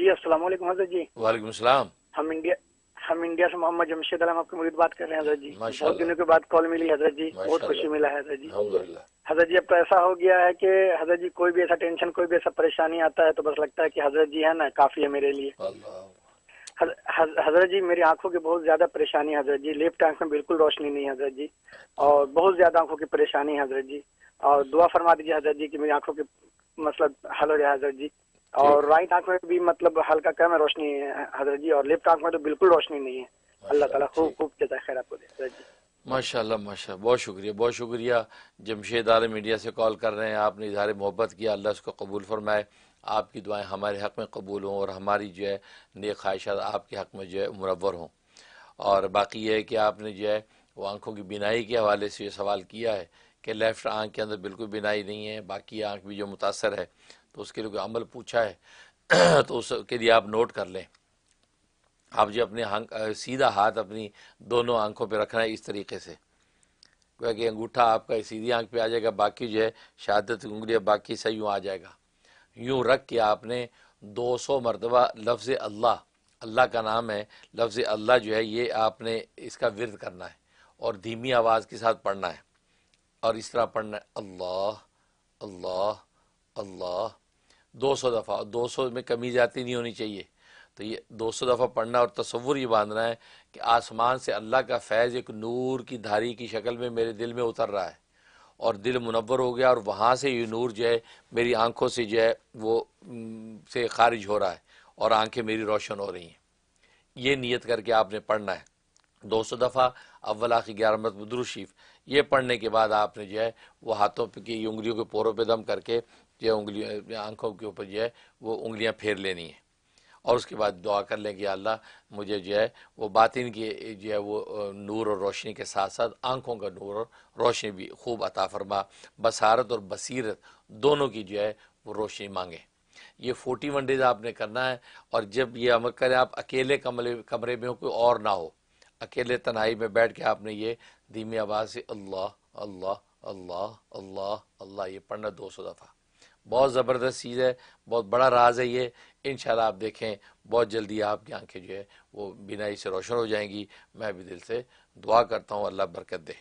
جی السلام علیکم حضرت جی. وعلیکم السلام. ہم انڈیا سے محمد جمشید علم آپ کی مرید بات کر رہے ہیں حضرت جی. ماشاء بہت اللہ دنوں کے بعد کال ملی حضرت جی, بہت ماشاء خوشی اللہ ملا ہے حضرت جی. الحمدللہ. حضرت جی اب تو ایسا ہو گیا ہے کہ حضرت جی کوئی بھی ایسا ٹینشن, کوئی بھی ایسا پریشانی آتا ہے تو بس لگتا ہے کہ حضرت جی ہے نا کافی ہے میرے لیے. اللہ. حضرت جی میری آنکھوں کی بہت زیادہ پریشانی ہے حضرت جی. لیفٹ آنکھ میں بالکل روشنی نہیں ہے حضرت جی, اور بہت زیادہ آنکھوں کی پریشانی ہے حضرت جی. اور دعا فرما دیجیے حضرت جی کہ میری آنکھوں کی مسئلہ حل ہو جائے حضرت جی. اور ٹھیک. رائٹ آنکھ میں بھی مطلب ہلکا کم ہے روشنی ہے حضرت جی, اور لیفٹ آنکھ میں تو بالکل روشنی نہیں ہے. اللہ ماشاء تعالیٰ اللہ. خوب ٹھیک. خوب جزائے خیر آپ کو دے حضرت جی. ماشاء اللہ ماشاء اللہ. بہت شکریہ بہت شکریہ. جمشید عالم میڈیا سے کال کر رہے ہیں, آپ نے اظہار محبت کیا, اللہ اس کو قبول فرمائے. آپ کی دعائیں ہمارے حق میں قبول ہوں اور ہماری جو ہے نیک خواہشات آپ کے حق میں جو ہے منور ہوں. اور باقی یہ ہے کہ آپ نے جو ہے وہ آنکھوں کی بینائی کے حوالے سے یہ سوال کیا ہے کہ لیفٹ آنکھ کے اندر بالکل بینائی نہیں ہے, باقی آنکھ بھی جو متاثر ہے, تو اس کے لیے کوئی عمل پوچھا ہے تو اس کے لیے آپ نوٹ کر لیں. آپ جو اپنے سیدھا ہاتھ اپنی دونوں آنکھوں پہ رکھنا ہے اس طریقے سے کہ انگوٹھا آپ کا سیدھی آنکھ پہ آ جائے گا, باقی جو ہے شہادت انگلیاں باقی صحیح یوں آ جائے گا. یوں رکھ کے آپ نے 200 مرتبہ لفظ اللہ, اللہ کا نام ہے, لفظ اللہ جو ہے یہ آپ نے اس کا ورد کرنا ہے اور دھیمی آواز کے ساتھ پڑھنا ہے. اور اس طرح پڑھنا ہے اللہ اللہ اللہ 200 دفعہ. 200 میں کمی زیادتی نہیں ہونی چاہیے. تو یہ 200 دفعہ پڑھنا اور تصور یہ باندھنا ہے کہ آسمان سے اللہ کا فیض ایک نور کی دھاری کی شکل میں میرے دل میں اتر رہا ہے اور دل منور ہو گیا, اور وہاں سے یہ نور جو ہے میری آنکھوں سے جو ہے وہ سے خارج ہو رہا ہے اور آنکھیں میری روشن ہو رہی ہیں. یہ نیت کر کے آپ نے پڑھنا ہے 200 دفعہ. اول آخر 11 مرتبہ درود شریف. یہ پڑھنے کے بعد آپ نے جو ہے وہ ہاتھوں کی انگلیوں کے پوروں پہ دم کر کے جو ہے انگلیاں آنکھوں کے اوپر جو ہے وہ انگلیاں پھیر لینی ہیں, اور اس کے بعد دعا کر لیں کہ اللہ مجھے جو ہے وہ باطن کی جو ہے وہ نور اور روشنی کے ساتھ ساتھ آنکھوں کا نور اور روشنی بھی خوب عطا فرما, بصارت اور بصیرت دونوں کی جو ہے وہ روشنی مانگیں. یہ 41 ڈیز آپ نے کرنا ہے. اور جب یہ عمل کریں آپ اکیلے کمرے میں ہو, کوئی اور نہ ہو, اکیلے تنہائی میں بیٹھ کے آپ نے یہ دھیمی آواز سے اللہ اللہ اللہ اللہ اللہ یہ پڑھنا 200 دفعہ. بہت زبردست چیز ہے, بہت بڑا راز ہے یہ. انشاءاللہ آپ دیکھیں بہت جلدی آپ کی آنکھیں جو ہے وہ بینائی سے روشن ہو جائیں گی. میں بھی دل سے دعا کرتا ہوں اللہ برکت دے.